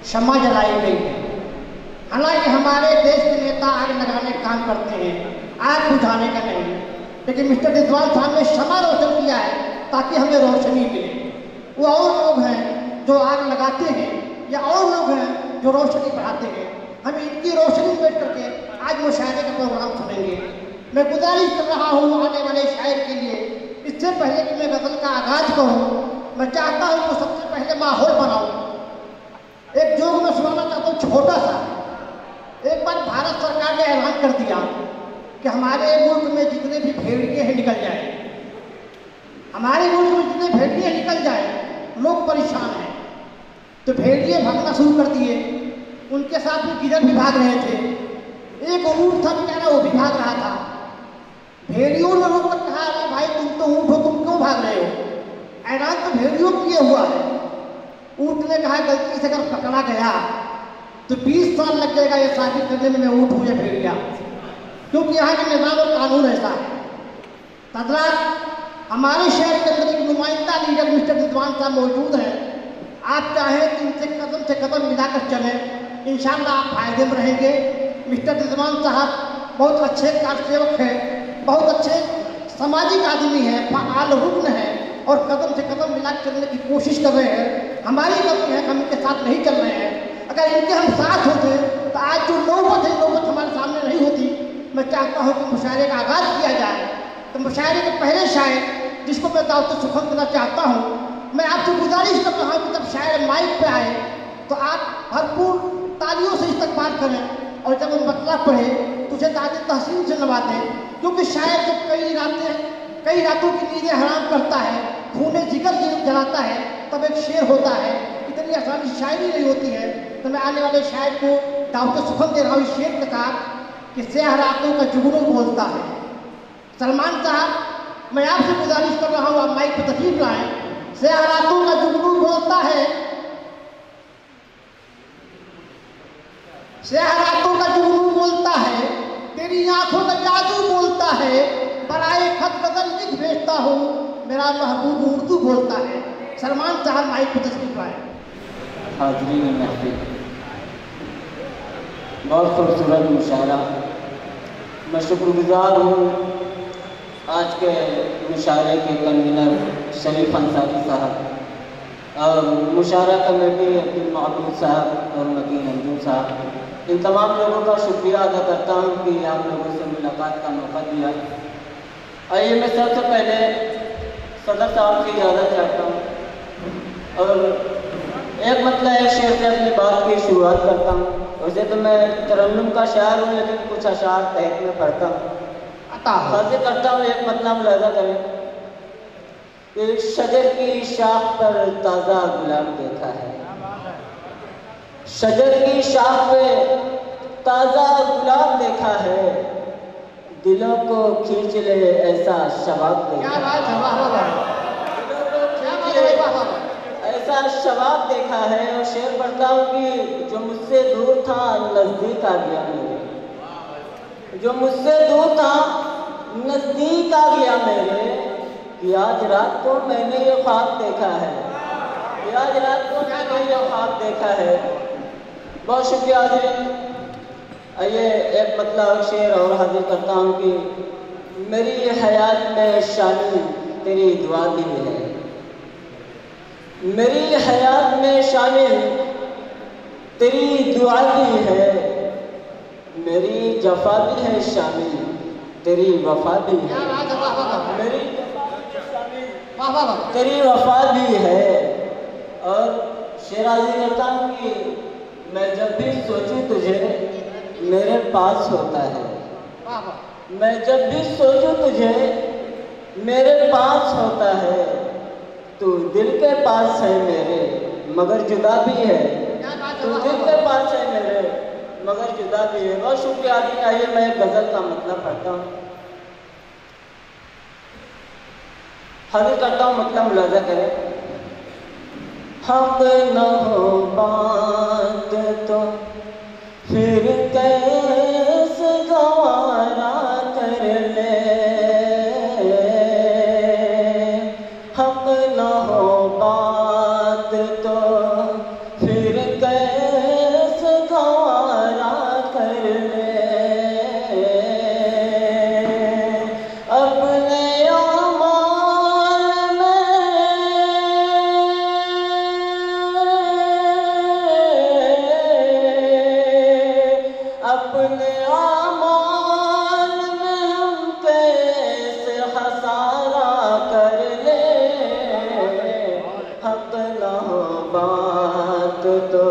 क्षमा जलाई गई है। हालांकि हमारे देश के नेता आग लगाने का काम करते हैं, आग बुझाने का नहीं, लेकिन मिस्टर रिजवान साहब ने क्षमा रोशन किया है ताकि हमें रोशनी मिले। वो और लोग हैं जो आग लगाते हैं या और लोग हैं जो रोशनी बढ़ाते हैं। हम इनकी रोशनी बैठ करके आज मुशायरे का प्रोग्राम सुनेंगे। मैं गुजारिश कर रहा हूँ आने वाले शायर के लिए, इससे पहले कि मैं गज़ल का आगाज करूँ, मैं चाहता हूँ कि सबसे पहले माहौल बनाऊँ। एक जोग में सुनाना चाहता हूँ छोटा सा। एक बार भारत सरकार ने ऐलान कर दिया कि हमारे मुल्क में जितने भी भेड़िए हैं निकल जाए, हमारे मुल्क में जितने भेड़िए निकल जाए, लोग परेशान हैं। तो भेड़िए भागना शुरू कर दिए, उनके साथ में गिदड़ भी भाग रहे थे, एक ऊँट था बेचारा वो भी भाग रहा था। भेड़ियों ने लोगों को कहा अरे भाई तुम तो ऊँट हो, तुम क्यों भाग रहे हो? ऐलान तो भेड़ियों के लिए हुआ है। ऊँट ने कहा गलती से अगर पकड़ा गया तो 20 साल लग जाएगा ये साबित करने में मैं ऊँट हूँ या भेड़िया, क्योंकि यहाँ के निज़ाम और कानून ऐसा है। हज़रात, हमारे शहर के अंदर एक नुमाइंदा लीडर मिस्टर रिजवान साहब मौजूद हैं। आप चाहें तो इनसे कदम मिलाकर चलें, इंशाअल्लाह आप फायदे में रहेंगे। मिस्टर रिजवान साहब बहुत अच्छे कारसेवक हैं, बहुत अच्छे सामाजिक आदमी हैं, फ़आल रुकन हैं और कदम से कदम मिलाकर चलने की कोशिश कर रहे हैं। हमारी गलती है हम इनके साथ नहीं चल रहे हैं। अगर इनके हम साथ होते तो आज जो नौबत है, नौबत हमारे सामने नहीं होती। मैं चाहता हूँ कि मुशायरे का आगाज़ किया जाए। तो मुशायरे के पहले शायर जिसको मैं दावत सुखम देना चाहता हूँ, मैं आपसे गुजारिश कर रहा हूँ कि जब शायर माइक पे आए तो आप भरपूर तालियों से इस्तकबाल करें और जब वो मतलब पढ़े तो उसे दाद तहसीन से नवाजें, क्योंकि शायर जब कई रातों की नींदें हराम करता है, खूने जिगर जलाता है, तब एक शेर होता है। इतनी आसानी से शायरी नहीं होती है। तो मैं आने वाले शायर को दावत सुखम दे रहा हूँ शेर के साथ कि स्याह रातों का जुगनू बोलता है। सलमान साहब, मैं आपसे गुजारिश कर रहा हूँ आप माइक पर तशरीफ लाएं। स्याह रातों का जुगनू बोलता है, स्याह रातों का जुगनू बोलता है, तेरी आंखों का जादू बोलता है, बराए खत गज़ल लिख भेजता हूँ, मेरा महबूब उर्दू बोलता है। सलमान साहब माइक पर तशरीफ लाएं। हाज़रीन महफिल, बहुत खूबसूरत मुशायरा। मैं शुक्रगुजार हूँ आज के मुशायरे के कन्वीनर शरीफ अंसारी साहब और मुशायरा कमेटी अब्दुल महबूब साहब और मकीन अंजुम साहब, इन तमाम लोगों का शुक्रिया अदा करता हूँ कि आप लोगों से मुलाकात का मौका दिया। आइए मैं सबसे पहले सदर साहब की इजाज़त चाहता हूँ और एक मतलब एक शेर से अपनी बात की शुरुआत करता हूँ। वैसे तो मैं तरन्नुम का शायर हूँ, लेकिन कुछ अशार तहत में पढ़ता हूँ, हाजिर करता हूँ। एक मतलब मुलाजा करें कि शजर की शाख पर ताज़ा गुलाब देखा है, शजर की शाख पे ताज़ा गुलाब देखा है, दिलों को खींच ले ऐसा शबाब देखा है, ऐसा शबाब देखा है। और शेर पढ़ता हूँ कि जो मुझसे दूर था नज़दीक आ गया मेरे, जो मुझसे दूर था नज़दीक आ गया मेरे, कि आज रात को मैंने ये ख्वाब देखा है, कि आज रात को मैंने ये ख्वाब देखा है। बहुत शुक्रिया हाज़रीन। आइए एक मतलब शेर और हाजिर करता हूँ कि मेरी हयात में शामिल तेरी दुआ भी है, मेरी हयात में शामिल तेरी दुआ भी है, मेरी जफा भी है शामिल तेरी वफा भी है, मेरी तेरी वफा भी है। और शेराजी करता हूँ कि मैं जब भी सोचूं तुझे मेरे पास होता है, मैं जब भी सोचूं तुझे मेरे पास होता है, तू दिल के पास है मेरे मगर जुदा भी है, तू दिल के पास है मेरे मगर जुदा भी है। बहुत शुक्रिया आदि। आइए मैं गज़ल का मतलब पढ़ता हूँ, हाजिर करता हूँ, मतलब मुलाजा करें। हक न हो बात तो फिर कैसे गवारा कर ले, हक न हो बात तो फिर कैसे अपने आमाल में हम कैसे हसारा कर ले, हक न हो बात तो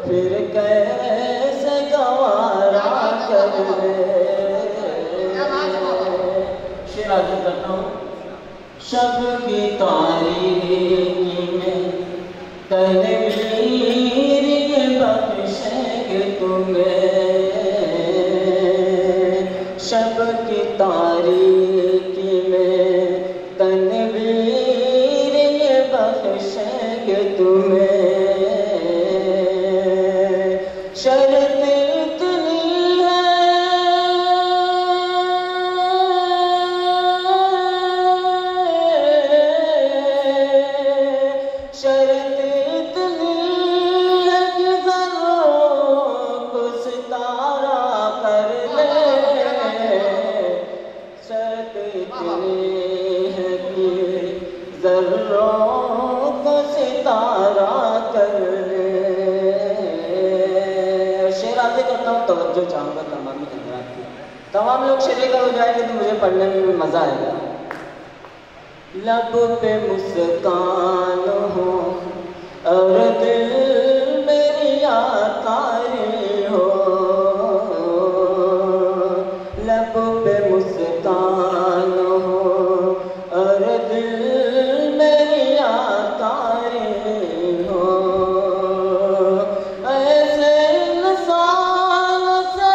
फिर कैसे गवारा कर ले। शेर आगे करता हूँ। शब की तारीकी में तनवीर ये बख्शेंगे तुम्हें, शब की तारीकी में तनवीर ये बख्शेंगे तुम्हें। शर्त इतनी है, शर्त इतनी है कि ज़र्रों को सितारा कर ले, शर्त इतनी है कि ज़र्रों को सितारा कर ले। शेर आगे करता हूँ, तवज्जो चाहूँगा तमाम हज़रात की। तमाम लोग शेर का हो जाएंगे तो मुझे पढ़ने में मज़ा आएगा। लब पे मुस्कान हो और दिल मेरी आकारी हो, लब पे मुस्कान हो और दिल मेरी आकारी हो। ऐसे इंसान से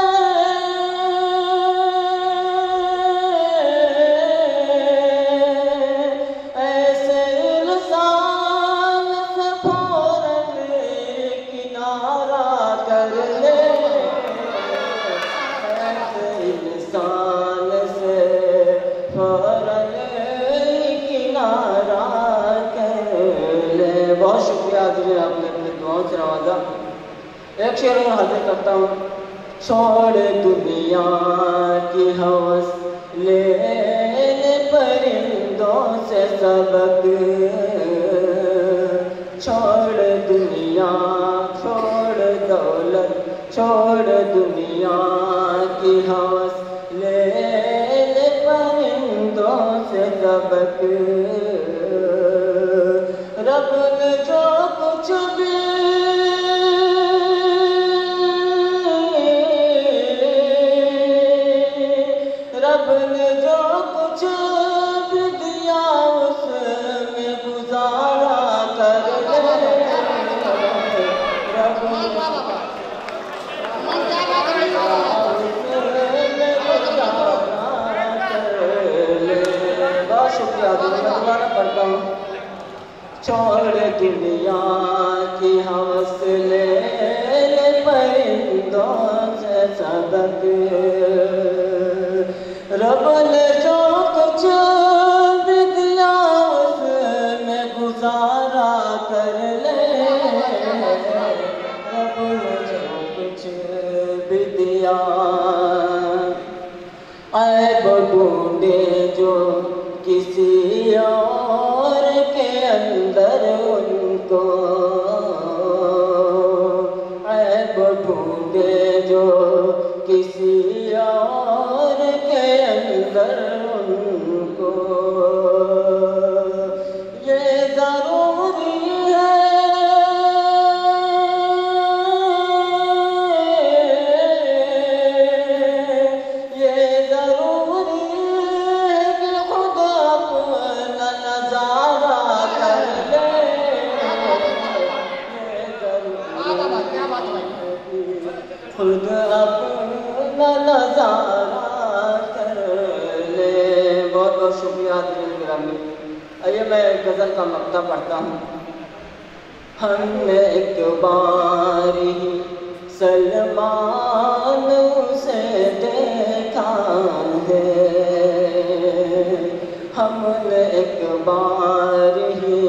ऐसे इंसान से फौरन किनारा कर ले, ऐसे इंसान से फौरन किनारा कर ले। बहुत शुक्रिया हाज़िर, आपने अपने दुआओं से नवाजा। एक शेर और हाजिर करता हूँ। छोड़ दुनिया की हवस ले ले परिंदों से सबक, छोड़ दुनिया छोड़ दौलत छोड़ दुनिया की हवस ले ले परिंदों से सबक। रब ने जो कुछ भी रब ने जो कुछ भी दिया उसमें गुजारा कर ले, रब ने गुजारा कर ले। बहुत शुक्रिया, दोबारा पढ़ता हूँ। छोड़ दुनिया की हवस ले ले परिंदों से सबक, रब ने जो कुछ भी दिया उसमें गुजारा कर ले, रब ने जो कुछ भी दिया। ऐब ढूंढे जो किसी और के अंदर उनको, ऐब ढूंढे जो किसी और के अंदर उनको। ये ज़रूरी है, ये ज़रूरी है कि खुद अपना नज़ारा कर ले, ये ज़रूरी है कि खुद अपना नज़ारा कर ले। बहुत बहुत शुक्रिया गिरामी। आइए मैं गज़ल का मक्ता पढ़ता हूँ। हमने एक बार ही सलमान से देखा है, हमने एक बार ही